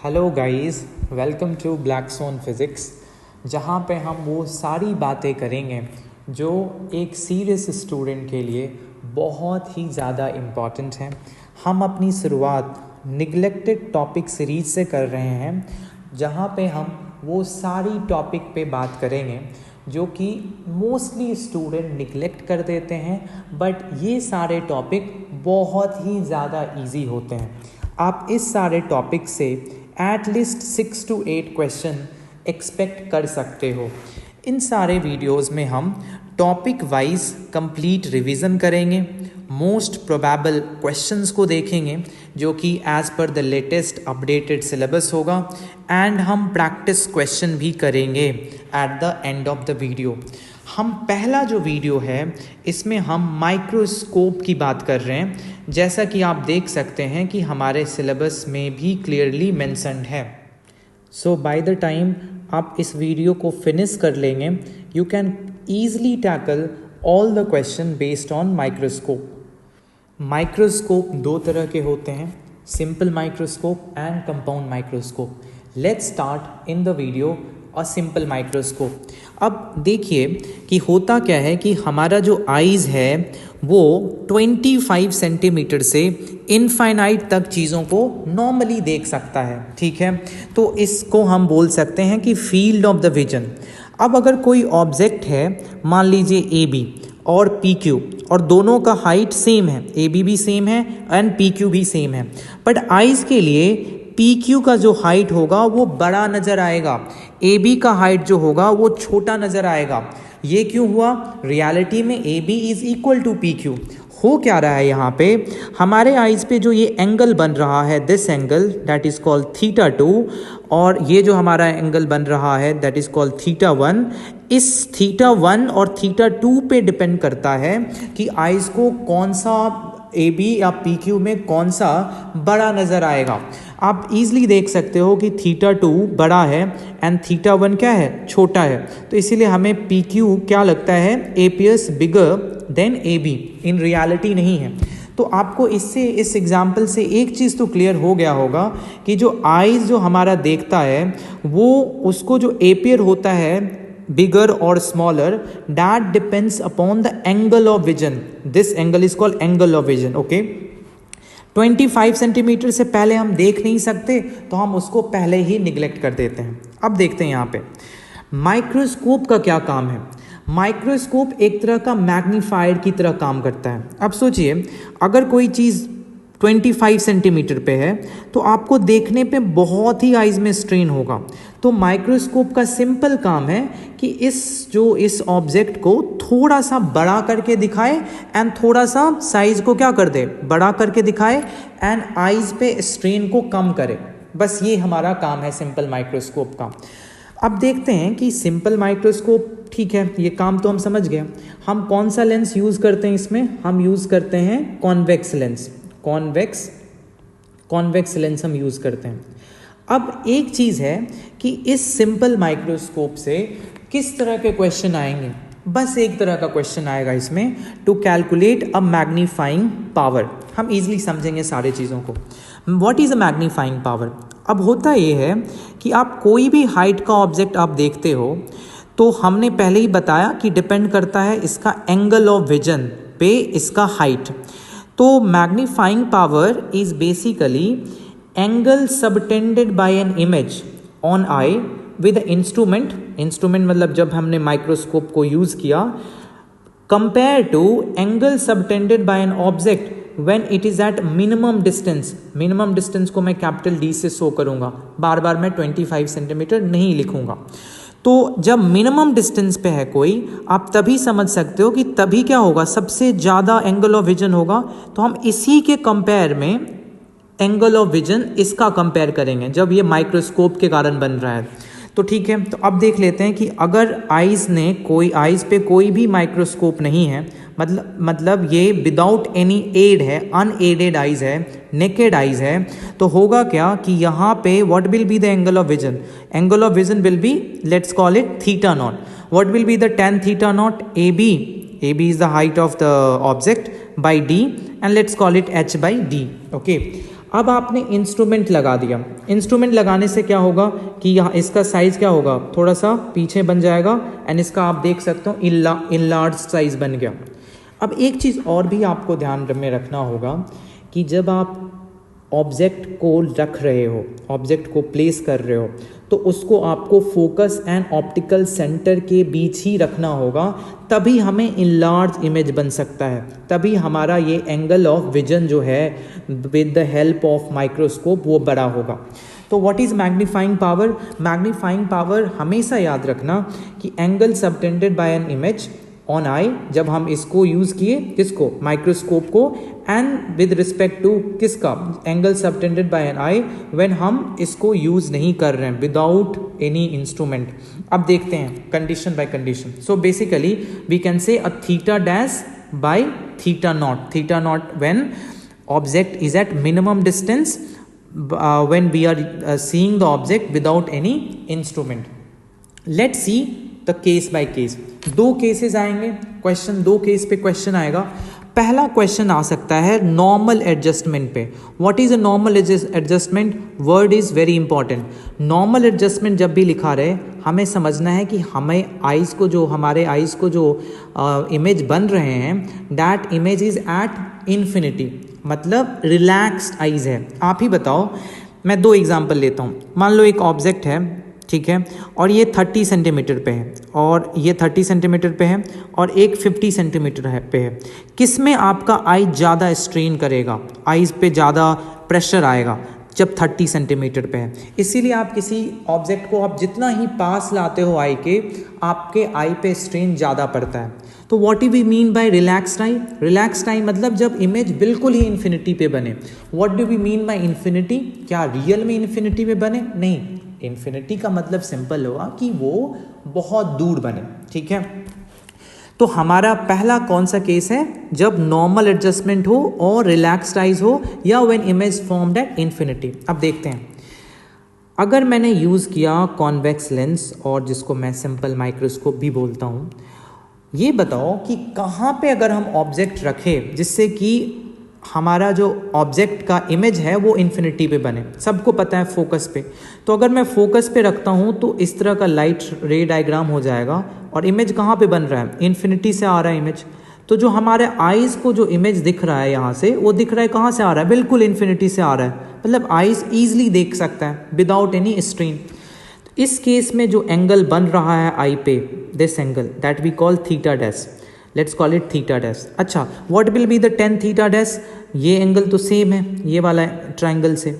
Hello guys, welcome to black sun physics, जहाँ पे हम वो सारी बातें करेंगे जो एक सीरियस स्टूडेंट के लिए बहुत ही ज़्यादा इम्पॉर्टेंट हैं। हम अपनी शुरुआत निगलेक्टेड टॉपिक सीरीज से कर रहे हैं, जहाँ पे हम वो सारी टॉपिक पे बात करेंगे जो कि मोस्टली स्टूडेंट निगलेक्ट कर देते हैं, बट ये सारे टॉपिक बहुत ही ज़्यादा इजी होते हैं। आप इस सारे टॉपिक से at least 6 to 8 question expect कर सकते हो। इन सारे वीडियोस में हम टॉपिक वाइज कंप्लीट रिवीजन करेंगे, मोस्ट प्रोबेबल क्वेश्चंस को देखेंगे जो कि as per the latest updated syllabus होगा, एंड हम प्रैक्टिस क्वेश्चन भी करेंगे at the end of the video. हम पहला जो वीडियो है इसमें हम माइक्रोस्कोप की बात कर रहे हैं, जैसा कि आप देख सकते हैं कि हमारे सिलेबस में भी क्लियरली मेंशन्ड है। सो बाय द टाइम आप इस वीडियो को फिनिश कर लेंगे, you can easily tackle all the question based on microscope. Microscope दो तरह के होते हैं, simple microscope and compound microscope. Let's start in the video और सिंपल माइक्रोस्कोप। अब देखिए कि होता क्या है कि हमारा जो आईज़ है वो 25 सेंटीमीटर से इनफाइनाइट तक चीज़ों को नॉर्मली देख सकता है, ठीक है। तो इसको हम बोल सकते हैं कि फील्ड ऑफ द विजन। अब अगर कोई ऑब्जेक्ट है, मान लीजिए ए बी और पी क्यू, और दोनों का हाइट सेम है, ए बी भी सेम है एंड पी क्यू भी सेम है, बट आईज़ के लिए पी क्यू का जो हाइट होगा वो बड़ा नज़र आएगा, ए बी का हाइट जो होगा वो छोटा नज़र आएगा। ये क्यों हुआ? रियलिटी में A B is equal to P Q. हो क्या रहा है यहाँ पे, हमारे आइज़ पे जो ये एंगल बन रहा है, this angle that is called theta 2, और ये जो हमारा एंगल बन रहा है दैट इज़ कॉल्ड थीटा 1, इस थीटा 1 और थीटा 2 पे डिपेंड करता है कि आइज़ को कौन सा ए बी या पी क्यू में कौन सा बड़ा नज़र आएगा। आप ईज़िली देख सकते हो कि थीटा 2 बड़ा है एंड थीटा 1 क्या है, छोटा है। तो इसीलिए हमें पी क्यू क्या लगता है, appears bigger than A B, in reality नहीं है। तो आपको इससे, इस एग्जाम्पल से एक चीज़ तो क्लियर हो गया होगा कि जो आइज़ जो हमारा देखता है वो, उसको जो एपियर होता है bigger or smaller, that depends upon the angle of vision. This angle is called angle of vision, okay? 25 centimetre से पहले हम देख नहीं सकते, तो हम उसको पहले ही निगलेक्ट कर देते हैं। अब देखते हैं यहाँ पे माइक्रोस्कोप का क्या काम है। माइक्रोस्कोप एक तरह का मैग्नीफायर की तरह काम करता है। अब सोचिए, अगर कोई चीज़ 25 सेंटीमीटर पे है तो आपको देखने पे बहुत ही आइज़ में स्ट्रेन होगा। तो माइक्रोस्कोप का सिंपल काम है कि इस ऑब्जेक्ट को थोड़ा सा बड़ा करके दिखाए एंड थोड़ा सा साइज को क्या कर दे, बड़ा करके दिखाए एंड आइज़ पे स्ट्रेन को कम करे। बस ये हमारा काम है सिंपल माइक्रोस्कोप का। अब देखते हैं कि सिंपल माइक्रोस्कोप, ठीक है, ये काम तो हम समझ गए। हम कौन सा लेंस यूज़ करते हैं इसमें? हम यूज़ करते हैं कॉन्वेक्स लेंस। कॉन्वेक्स लेंस हम यूज़ करते हैं। अब एक चीज़ है कि इस सिंपल माइक्रोस्कोप से किस तरह के क्वेश्चन आएंगे? बस एक तरह का क्वेश्चन आएगा इसमें, to calculate a magnifying power. हम इजीली समझेंगे सारे चीज़ों को। What is a magnifying power? अब होता ये है कि आप कोई भी हाइट का ऑब्जेक्ट आप देखते हो तो हमने पहले ही बताया कि डिपेंड करता है इसका एंगल ऑफ विजन पे इसका हाइट। तो magnifying power is basically angle subtended by an image on eye with instrument मतलब जब हमने माइक्रोस्कोप को यूज़ किया, compare to angle subtended by an object when it is at minimum distance. Minimum distance को मैं capital D से show करूँगा, बार बार मैं 25 सेंटीमीटर नहीं लिखूँगा। तो जब मिनिमम डिस्टेंस पे है कोई, आप तभी समझ सकते हो कि तभी क्या होगा, सबसे ज़्यादा एंगल ऑफ विजन होगा। तो हम इसी के कंपेयर में एंगल ऑफ विजन इसका कंपेयर करेंगे जब ये माइक्रोस्कोप के कारण बन रहा है। तो ठीक है, तो अब देख लेते हैं कि अगर आइज़ पे कोई भी माइक्रोस्कोप नहीं है, मतलब ये विदाउट एनी एड है, अनएडेड आइज़ है, नेकेड आइज़ है, तो होगा क्या कि यहाँ पे what will be the angle of vision? Angle of vision will be, let's call it theta naught. What will be the tan theta naught? A B is the height of the object by D, and let's call it h by d, okay. अब आपने instrument लगा दिया, instrument लगाने से क्या होगा कि यहाँ इसका साइज़ क्या होगा, थोड़ा सा पीछे बन जाएगा एंड इसका आप देख सकते हो इनलार्ज साइज़ बन गया। अब एक चीज़ और भी आपको ध्यान में रखना होगा कि जब आप ऑब्जेक्ट को रख रहे हो, ऑब्जेक्ट को प्लेस कर रहे हो, तो उसको आपको फोकस एंड ऑप्टिकल सेंटर के बीच ही रखना होगा, तभी हमें इनलार्ज इमेज बन सकता है, तभी हमारा ये एंगल ऑफ विजन जो है with the help of microscope वो बड़ा होगा। तो what is magnifying power? Magnifying power हमेशा याद रखना कि angle subtended by an image on eye, जब हम इसको यूज़ किए किसको, माइक्रोस्कोप को, एंड विद रिस्पेक्ट टू किसका, angle subtended by an eye when हम इसको यूज़ नहीं कर रहे हैं विदाउट एनी इंस्ट्रूमेंट। अब देखते हैं condition by condition. So basically we can say a theta dash by theta naught when object is at minimum distance when we are seeing the object without any instrument. Let's see the case by case. दो cases आएंगे question, दो case पे question आएगा। पहला question आ सकता है normal adjustment पे। What is a normal adjustment? Word is very important. Normal adjustment जब भी लिखा रहे हमें समझना है कि हमें आइज़ को जो हमारे आइज़ को जो इमेज बन रहे हैं that image is at infinity, मतलब रिलैक्स्ड आइज़ है। आप ही बताओ, मैं दो एग्जांपल लेता हूँ। मान लो एक ऑब्जेक्ट है, ठीक है, और ये 30 सेंटीमीटर पे है और ये 30 सेंटीमीटर पे है और एक 50 सेंटीमीटर पे है। किस में आपका आई ज़्यादा स्ट्रेन करेगा, आइज़ पे ज़्यादा प्रेशर आएगा? जब 30 सेंटीमीटर पे है। इसीलिए आप किसी ऑब्जेक्ट को आप जितना ही पास लाते हो आई के, आपके आई पे स्ट्रेन ज़्यादा पड़ता है। तो what do we mean by relaxed eye? Relaxed eye मतलब जब इमेज बिल्कुल ही इन्फिनिटी पे बने। What do we mean by infinity? क्या रियल में इन्फिनिटी पे बने? नहीं, इन्फिनिटी का मतलब सिंपल होगा कि वो बहुत दूर बने, ठीक है। तो हमारा पहला कौन सा केस है? जब नॉर्मल एडजस्टमेंट हो और रिलैक्स्ड आइज हो, या when image formed at infinity. अब देखते हैं, अगर मैंने यूज़ किया कॉन्वेक्स लेंस और जिसको मैं सिंपल माइक्रोस्कोप भी बोलता हूँ, ये बताओ कि कहाँ पे अगर हम ऑब्जेक्ट रखें जिससे कि हमारा जो ऑब्जेक्ट का इमेज है वो इन्फिनिटी पे बने। सबको पता है फोकस पे, तो अगर मैं फोकस पे रखता हूँ तो इस तरह का लाइट रे डायग्राम हो जाएगा और इमेज कहाँ पे बन रहा है? इन्फिनिटी से आ रहा है इमेज। तो जो हमारे आइज़ को जो इमेज दिख रहा है यहाँ से, वो दिख रहा है कहाँ से आ रहा है? बिल्कुल इन्फिनिटी से आ रहा है, मतलब आइज़ ईजिली देख सकता है विदाउट एनी स्ट्रेन। इस केस में जो एंगल बन रहा है आई पे, this angle that we call theta dash, let's call it theta dash. अच्छा, what will be the tan theta dash? ये एंगल तो सेम है ये वाला ट्राइंगल से,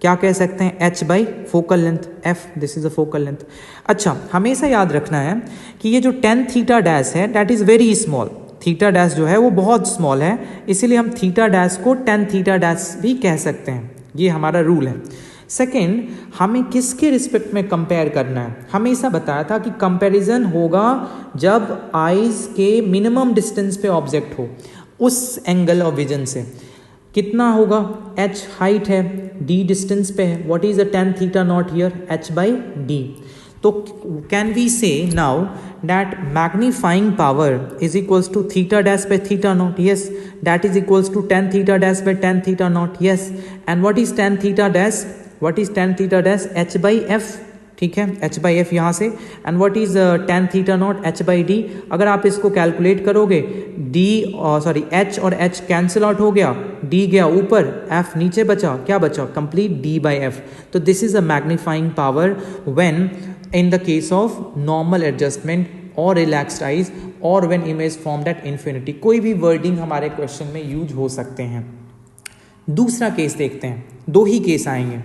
क्या कह सकते हैं? h by focal length, f, this is a focal length. अच्छा, हमेशा याद रखना है कि ये जो tan थीटा डैश है that is very small. Theta dash जो है वो बहुत स्मॉल है, इसीलिए हम थीटा डैश को tan थीटा डैश भी कह सकते हैं। ये हमारा रूल है। सेकेंड, हमें किसके रिस्पेक्ट में कंपेयर करना है? हमेशा बताया था कि कंपैरिजन होगा जब आइज़ के मिनिमम डिस्टेंस पे ऑब्जेक्ट हो, उस एंगल ऑफ विजन से। कितना होगा? h हाइट है, d डिस्टेंस पे है। What is the tan theta naught here? h by d। तो can we say now that magnifying power is equals to theta dash by theta naught? Yes, that is equals to tan theta dash by tan theta naught. Yes, and what is tan theta dash? What is tan theta dash? h by f, ठीक है, h by F यहाँ से। And what is tan theta not? h by D. अगर आप इसको calculate करोगे, h और h cancel out हो गया, d गया ऊपर, f नीचे बचा, क्या बचा? Complete d by F. तो this is a magnifying power when in the case of normal adjustment और रिलैक्स्ड आइज और when image formed at infinity. कोई भी वर्डिंग हमारे क्वेश्चन में यूज हो सकते हैं। दूसरा केस देखते हैं, दो ही केस आएंगे।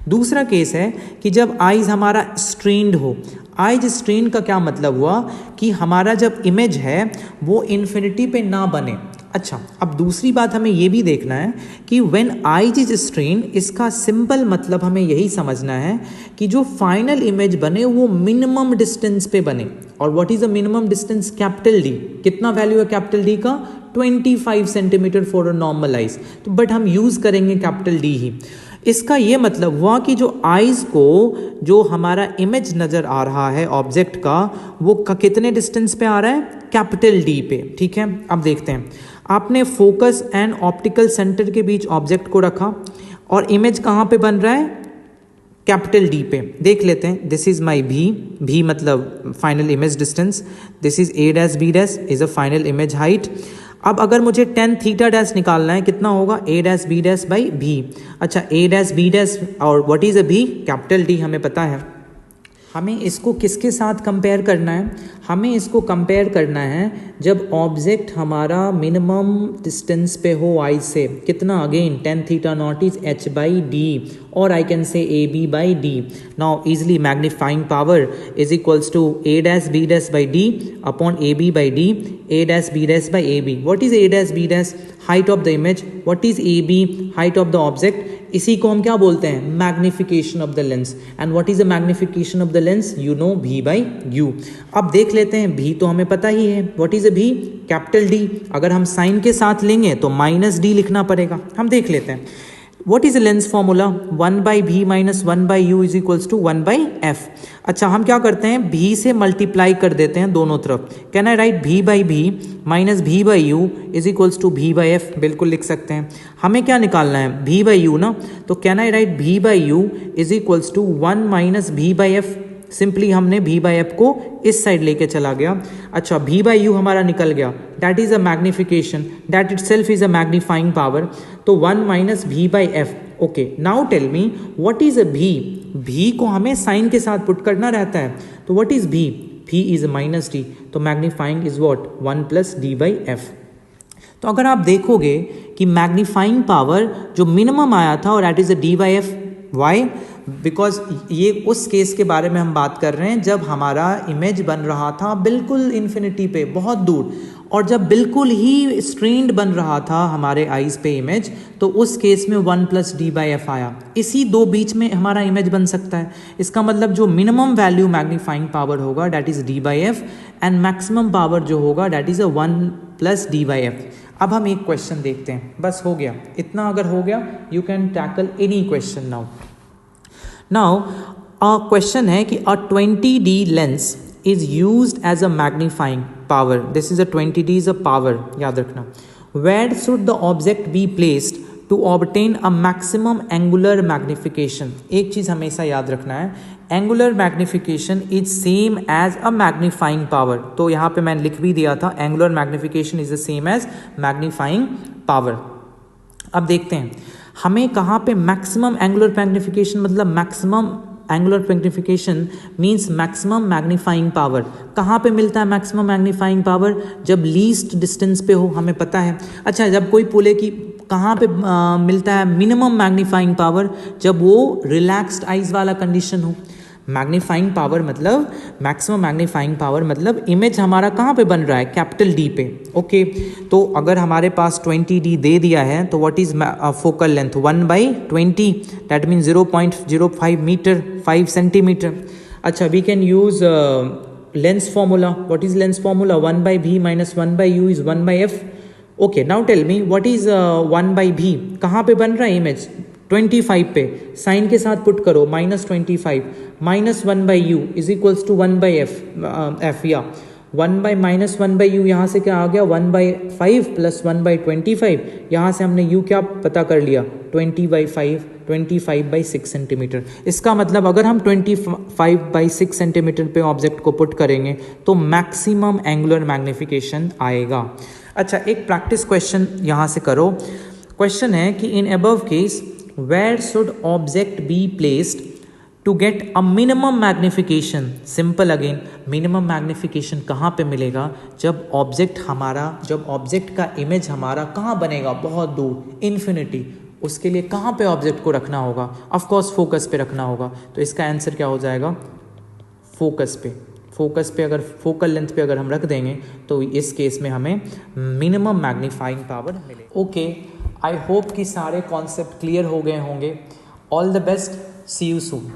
दूसरा केस है कि जब आइज हमारा स्ट्रेन्ड हो। आइज स्ट्रेन का क्या मतलब हुआ कि हमारा जब इमेज है वो इन्फिनिटी पे ना बने। अच्छा, अब दूसरी बात हमें ये भी देखना है कि व्हेन आइज इज स्ट्रेन, इसका सिंपल मतलब हमें यही समझना है कि जो फाइनल इमेज बने वो मिनिमम डिस्टेंस पे बने। और what is the minimum distance? Capital D. कितना वैल्यू है कैपिटल डी का? 25 centimetre for a normal eyes. तो बट हम यूज करेंगे कैपिटल डी ही। इसका ये मतलब हुआ कि जो आइज़ को जो हमारा इमेज नज़र आ रहा है ऑब्जेक्ट का, वो कितने डिस्टेंस पे आ रहा है? कैपिटल डी पे, ठीक है। अब देखते हैं, आपने फोकस एंड ऑप्टिकल सेंटर के बीच ऑब्जेक्ट को रखा, और इमेज कहाँ पे बन रहा है, कैपिटल डी पे। देख लेते हैं, दिस इज माई भी मतलब final image distance, this is A dash B dash is a final image height. अब अगर मुझे टेन थीटा डैश निकालना है, कितना होगा, ए डैश बी डैश बाई भी। अच्छा, ए डैश बी डैश और व्हाट इज अ भी, कैपिटल डी हमें पता है। हमें इसको किसके साथ कंपेयर करना है, हमें इसको कंपेयर करना है जब ऑब्जेक्ट हमारा मिनिमम डिस्टेंस पे हो आई से, कितना, again tan theta naught is H by D, और I can say A B by D. Now easily magnifying power is equals to A dash B dash by D upon A B by D, A dash B dash by A B. What is A dash B dash, height of the image, what is A B, height of the object. इसी को हम क्या बोलते हैं, magnification of the lens. And what is the magnification of the lens, you know, भी by you. अब देख लेते हैं, भी तो हमें पता ही है, व्हाट इज अ भी, कैपिटल डी। अगर हम साइन के साथ लेंगे तो माइनस डी लिखना पड़ेगा। हम देख लेते हैं, what is lens formula, 1 by भी minus 1 by you is equals to 1 by F. अच्छा, हम क्या करते हैं, भी से मल्टीप्लाई कर देते हैं दोनों तरफ। Can I write V by भी minus V by you is equals to V by F, बिल्कुल लिख सकते हैं। हमें क्या निकालना है, भी बाई यू ना, तो can I write V by you is equals to 1 minus V by F. Simply हमने भी बाई एफ को इस साइड लेके चला गया। अच्छा, भी बाई यू हमारा निकल गया, that is a magnification, that itself is a magnifying power. तो 1 minus V by F. Okay, now tell me what is a V को हमें साइन के साथ पुट करना रहता है, तो व्हाट इज भी इज माइनस डी, तो magnifying is what, 1 plus D by F. तो अगर आप देखोगे कि मैग्नीफाइंग पावर जो मिनिमम आया था और that is a D by F, why, because ये उस केस के बारे में हम बात कर रहे हैं जब हमारा इमेज बन रहा था बिल्कुल इन्फिनिटी पे, बहुत दूर, और जब बिल्कुल ही स्ट्रेन्ड बन रहा था हमारे आईज पे इमेज, तो उस केस में 1 प्लस डी बाई एफ आया। इसी दो बीच में हमारा इमेज बन सकता है। इसका मतलब जो मिनिमम वैल्यू मैग्नीफाइंग पावर होगा that is D by F, and maximum power जो होगा that is a 1 plus D by F. अब हम एक क्वेश्चन देखते हैं, बस हो गया इतना। अगर हो गया, you can tackle any question now. Now question है कि a 20D lens is used as a magnifying power, this is a 20D is a power, याद रखना। Where should the object be placed to obtain a maximum angular magnification. एक चीज हमेशा याद रखना है, angular magnification is same as a magnifying power. तो यहाँ पे मैंने लिख भी दिया था, angular magnification is the same as magnifying power. अब देखते हैं हमें कहाँ पे मैक्सिमम एंगुलर मैग्निफिकेशन, मतलब maximum angular magnification means maximum magnifying power. कहाँ पे मिलता है मैक्सिमम मैग्नीफाइंग पावर, जब लीस्ट डिस्टेंस पे हो, हमें पता है। अच्छा, जब कोई बोले कि कहाँ पे मिलता है मिनिमम मैग्नीफाइंग पावर, जब वो रिलैक्स्ड आइज वाला कंडीशन हो। मैग्नीफाइंग पावर मतलब मैक्सिमम मैग्नीफाइंग पावर मतलब इमेज हमारा कहाँ पे बन रहा है, कैपिटल डी पे। ओके, तो अगर हमारे पास 20D दे दिया है तो what is focal length, 1/20, that mean 0.05 metre, 5 centimetre. अच्छा, we can use lens formula. What is lens formula, 1/v minus 1/u is 1/f। Okay, now tell me what is 1/v, कहाँ पे बन रहा है इमेज, 25 पे। साइन के साथ put करो, -25 minus 1/u is equals to 1/f, या 1/-1/u यहाँ से क्या आ गया, 1/5 प्लस 1/25। यहाँ से हमने u क्या पता कर लिया, 20/5, 25/6 सेंटीमीटर। इसका मतलब अगर हम 25/6 सेंटीमीटर पे ऑब्जेक्ट को पुट करेंगे तो मैक्सिमम एंगुलर मैग्निफिकेशन आएगा। अच्छा, एक प्रैक्टिस क्वेश्चन यहाँ से करो। क्वेश्चन है कि in above case where should object be placed to get a minimum magnification. Simple again, minimum magnification कहाँ पे मिलेगा, जब ऑब्जेक्ट का इमेज हमारा कहाँ बनेगा, बहुत दूर, इन्फिनिटी। उसके लिए कहाँ पे ऑब्जेक्ट को रखना होगा, ऑफ कोर्स फोकस पे रखना होगा। तो इसका आंसर क्या हो जाएगा, फोकस पे अगर फोकल लेंथ पे अगर हम रख देंगे तो इस केस में हमें मिनिमम मैग्नीफाइंग पावर मिलेगी। ओके, आई होप कि सारे कॉन्सेप्ट क्लियर हो गए होंगे। All the best, see you soon.